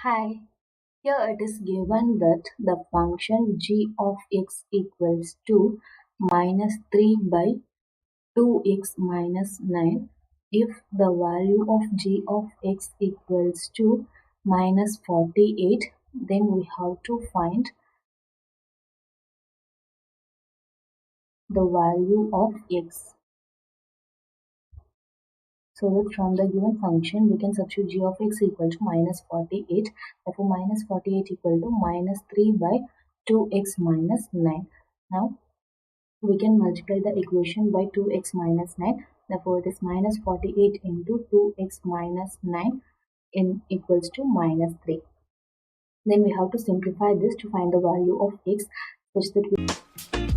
Hi, here it is given that the function g of x equals to minus 3 by 2x minus 9 if the value of g of x equals to minus 48, then we have to find the value of x. So that from the given function we can substitute g of x equal to minus 48. Therefore minus 48 equal to minus 3 by 2x minus 9. Now we can multiply the equation by 2x minus 9. Therefore it is minus 48 into 2x minus 9 in equals to minus 3. Then we have to simplify this to find the value of x such that we